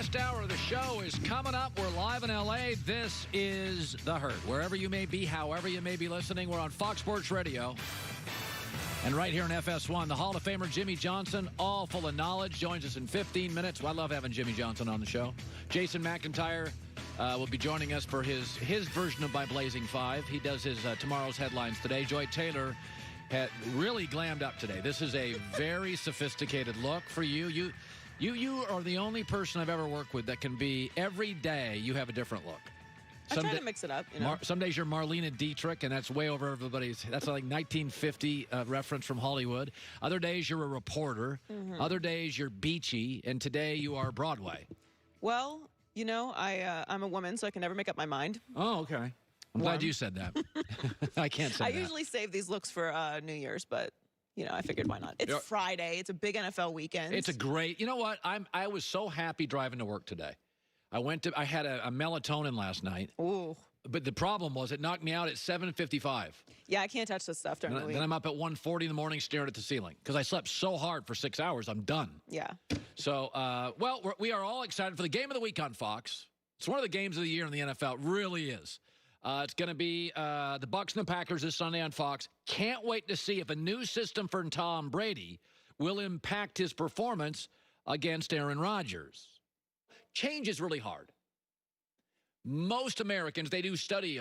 Last hour of the show is coming up. We're live in L.A. This is The Herd. Wherever you may be, however you may be listening, we're on Fox Sports Radio. And right here in FS1, the Hall of Famer Jimmy Johnson, all full of knowledge, joins us in 15 minutes. Well, I love having Jimmy Johnson on the show. Jason McIntyre will be joining us for his version of By Blazing 5. He does his tomorrow's headlines today. Joy Taylor had really glammed up today. This is a very sophisticated look for you. You are the only person I've ever worked with that can be every day you have a different look. I try to mix it up, you know. Some days you're Marlene Dietrich, and that's way over everybody's. That's like 1950 reference from Hollywood. Other days you're a reporter. Mm-hmm. Other days you're beachy, and today you are Broadway. Well, you know, I'm a woman, so I can never make up my mind. Oh, okay. I'm glad you said that. I can't say that. I usually save these looks for New Year's, but, you know, I figured why not. It's Friday. It's a big NFL weekend. It's a great. You know what? I was so happy driving to work today. I had a melatonin last night. Ooh. But the problem was it knocked me out at 7:55. Yeah, I can't touch this stuff during the week. Then I'm up at 1:40 in the morning staring at the ceiling because I slept so hard for 6 hours. I'm done. Yeah. So, we are all excited for the game of the week on Fox. It's one of the games of the year in the NFL. It really is. It's going to be the Bucs and the Packers this Sunday on Fox. Can't wait to see if a new system for Tom Brady will impact his performance against Aaron Rodgers. Change is really hard. Most Americans, they do studies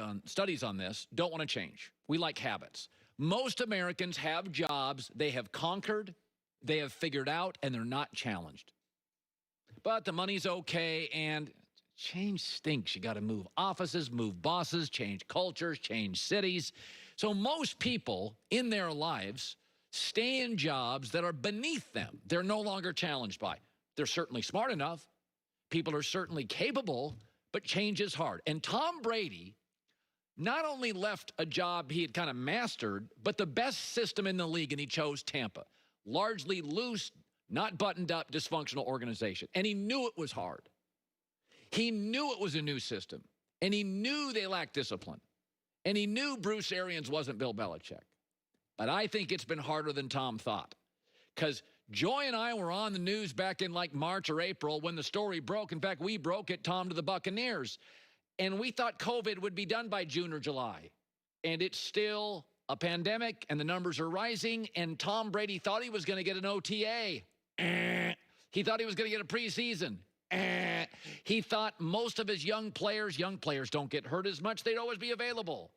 on this, don't want to change. We like habits. Most Americans have jobs they have conquered, they have figured out, and they're not challenged. But the money's okay, and change stinks. You got to move offices, move bosses, change cultures, change cities. So most people in their lives stay in jobs that are beneath them. They're no longer challenged by. They're certainly smart enough. People are certainly capable, but change is hard. And Tom Brady not only left a job he had kind of mastered, but the best system in the league, and he chose Tampa. Largely loose, not buttoned up, dysfunctional organization. And he knew it was hard. He knew it was a new system. And he knew they lacked discipline. And he knew Bruce Arians wasn't Bill Belichick. But I think it's been harder than Tom thought. Because Joy and I were on the news back in like March or April when the story broke. In fact, we broke it, Tom, to the Buccaneers. And we thought COVID would be done by June or July. And it's still a pandemic, and the numbers are rising. And Tom Brady thought he was going to get an OTA. He thought he was going to get a preseason. He thought most of his young players don't get hurt as much. They'd always be available.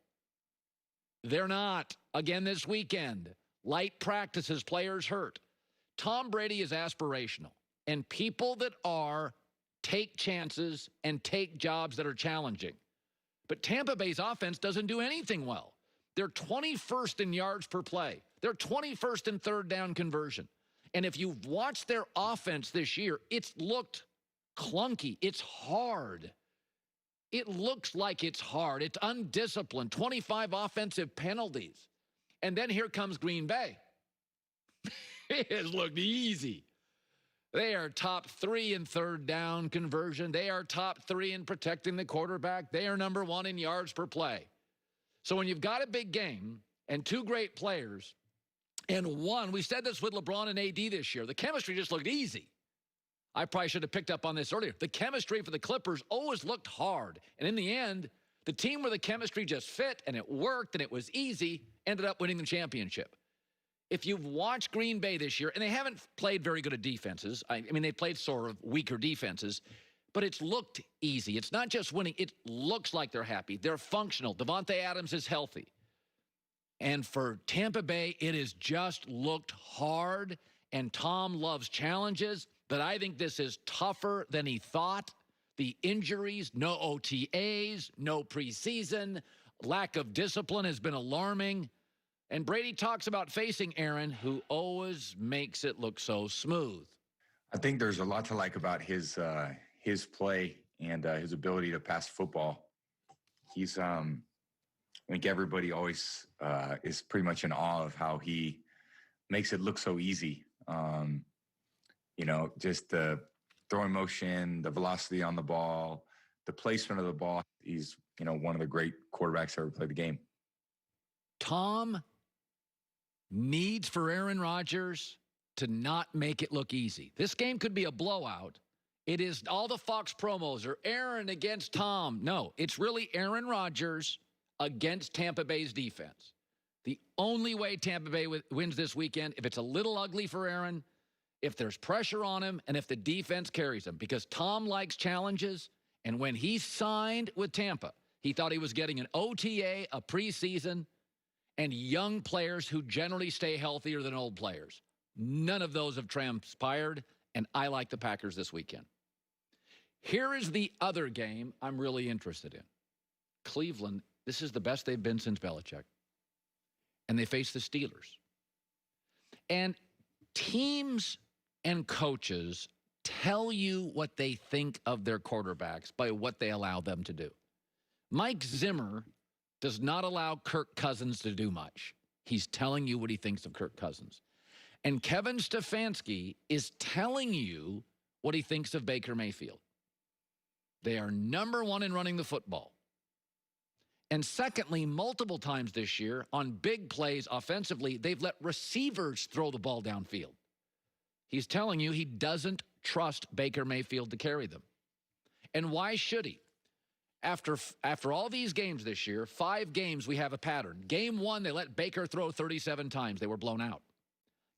They're not. Again this weekend. Light practices, players hurt. Tom Brady is aspirational, and people that are take chances and take jobs that are challenging. But Tampa Bay's offense doesn't do anything well. They're 21st in yards per play. They're 21st in third down conversion. And if you've watched their offense this year, it's looked clunky. It's hard. It looks like it's hard. It's undisciplined. 25 offensive penalties. And then here comes Green Bay. It has looked easy. They are top 3 in third down conversion. They are top 3 in protecting the quarterback. They are number 1 in yards per play. So when you've got a big game and 2 great players, and one, we said this with LeBron and AD this year, the chemistry just looked easy. I probably should have picked up on this earlier. The chemistry for the Clippers always looked hard. And in the end, the team where the chemistry just fit and it worked and it was easy ended up winning the championship. If you've watched Green Bay this year, and they haven't played very good at defenses. I mean, they played sort of weaker defenses, but it's looked easy. It's not just winning. It looks like they're happy. They're functional. Devontae Adams is healthy. And for Tampa Bay, it has just looked hard, and Tom loves challenges, but I think this is tougher than he thought. The injuries, no OTAs, no preseason, lack of discipline has been alarming. And Brady talks about facing Aaron, who always makes it look so smooth. I think there's a lot to like about his play and his ability to pass football. He's, I think everybody always is pretty much in awe of how he makes it look so easy. You know, just the throwing motion, the velocity on the ball, the placement of the ball. He's, you know, one of the great quarterbacks that ever played the game. Tom needs for Aaron Rodgers to not make it look easy. This game could be a blowout, It is all the Fox promos are Aaron against Tom. No, it's really Aaron Rodgers against Tampa Bay's defense. The only way Tampa Bay wins this weekend, if it's a little ugly for Aaron, if there's pressure on him, and if the defense carries him. Because Tom likes challenges, and when he signed with Tampa, he thought he was getting an OTA, a preseason, and young players who generally stay healthier than old players. None of those have transpired, and I like the Packers this weekend. Here is the other game I'm really interested in. Cleveland, this is the best they've been since Belichick. And they face the Steelers. And teams and coaches tell you what they think of their quarterbacks by what they allow them to do. Mike Zimmer does not allow Kirk Cousins to do much. He's telling you what he thinks of Kirk Cousins. And Kevin Stefanski is telling you what he thinks of Baker Mayfield. They are number one in running the football. And secondly, multiple times this year on big plays offensively, they've let receivers throw the ball downfield. He's telling you he doesn't trust Baker Mayfield to carry them. And why should he? After all these games this year, 5 games, we have a pattern. Game 1, they let Baker throw 37 times. They were blown out.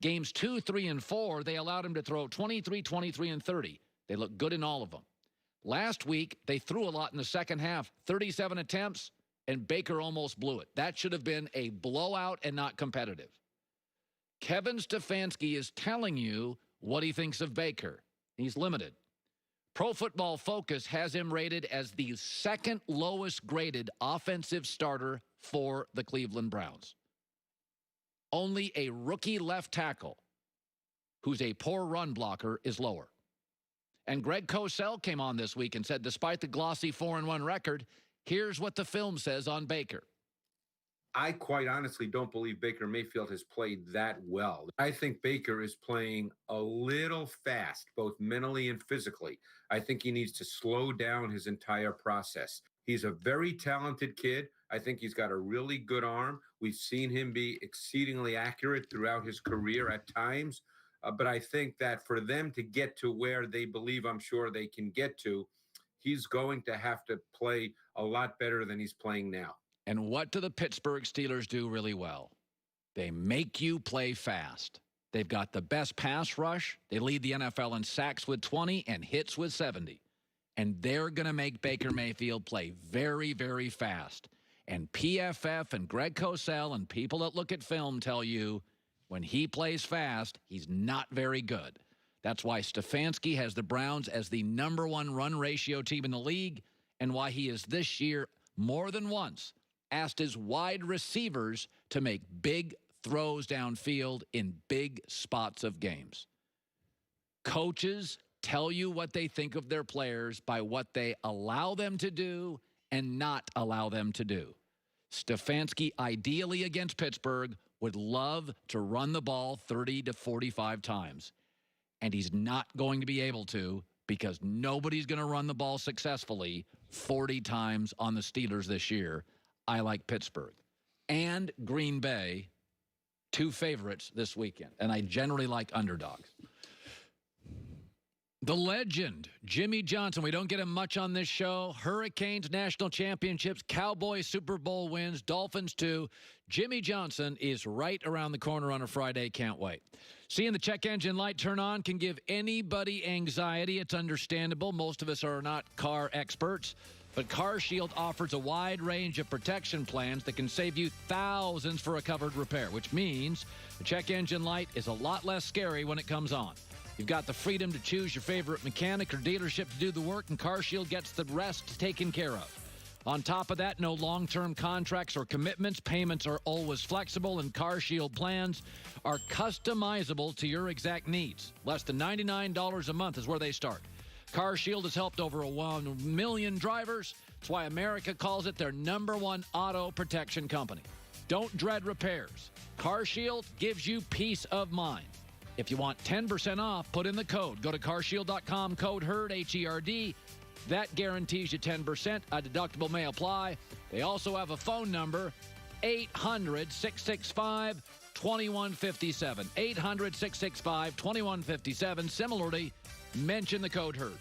Games 2, 3, and 4, they allowed him to throw 23, 23, and 30. They looked good in all of them. Last week, they threw a lot in the second half, 37 attempts, and Baker almost blew it. That should have been a blowout and not competitive. Kevin Stefanski is telling you what he thinks of Baker. He's limited. Pro Football Focus has him rated as the second lowest graded offensive starter for the Cleveland Browns. Only a rookie left tackle who's a poor run blocker is lower. And Greg Cosell came on this week and said, despite the glossy 4-1 record, here's what the film says on Baker. I quite honestly don't believe Baker Mayfield has played that well. I think Baker is playing a little fast, both mentally and physically. I think he needs to slow down his entire process. He's a very talented kid. I think he's got a really good arm. We've seen him be exceedingly accurate throughout his career at times. But I think that for them to get to where they believe, I'm sure they can get to, he's going to have to play a lot better than he's playing now. And what do the Pittsburgh Steelers do really well? They make you play fast. They've got the best pass rush. They lead the NFL in sacks with 20 and hits with 70. And they're going to make Baker Mayfield play very, very fast. And PFF and Greg Cosell and people that look at film tell you when he plays fast, he's not very good. That's why Stefanski has the Browns as the #1 run ratio team in the league and why he is this year more than once asked his wide receivers to make big throws downfield in big spots of games. Coaches tell you what they think of their players by what they allow them to do and not allow them to do. Stefanski, ideally against Pittsburgh, would love to run the ball 30 to 45 times. And he's not going to be able to because nobody's going to run the ball successfully 40 times on the Steelers this year. I like Pittsburgh. And Green Bay, 2 favorites this weekend. And I generally like underdogs. The legend, Jimmy Johnson. We don't get him much on this show. Hurricanes, national championships, Cowboys, Super Bowl wins, Dolphins too. Jimmy Johnson is right around the corner on a Friday. Can't wait. Seeing the check engine light turn on can give anybody anxiety. It's understandable. Most of us are not car experts. But CarShield offers a wide range of protection plans that can save you thousands for a covered repair, which means the check engine light is a lot less scary when it comes on. You've got the freedom to choose your favorite mechanic or dealership to do the work, and CarShield gets the rest taken care of. On top of that, no long-term contracts or commitments. Payments are always flexible, and CarShield plans are customizable to your exact needs. Less than $99 a month is where they start. CarShield has helped over 1 million drivers. That's why America calls it their #1 auto protection company. Don't dread repairs. CarShield gives you peace of mind. If you want 10% off, put in the code. Go to carshield.com, code HERD, H-E-R-D. That guarantees you 10%. A deductible may apply. They also have a phone number, 800-665-2157. 800-665-2157. Similarly, mention the code HERD.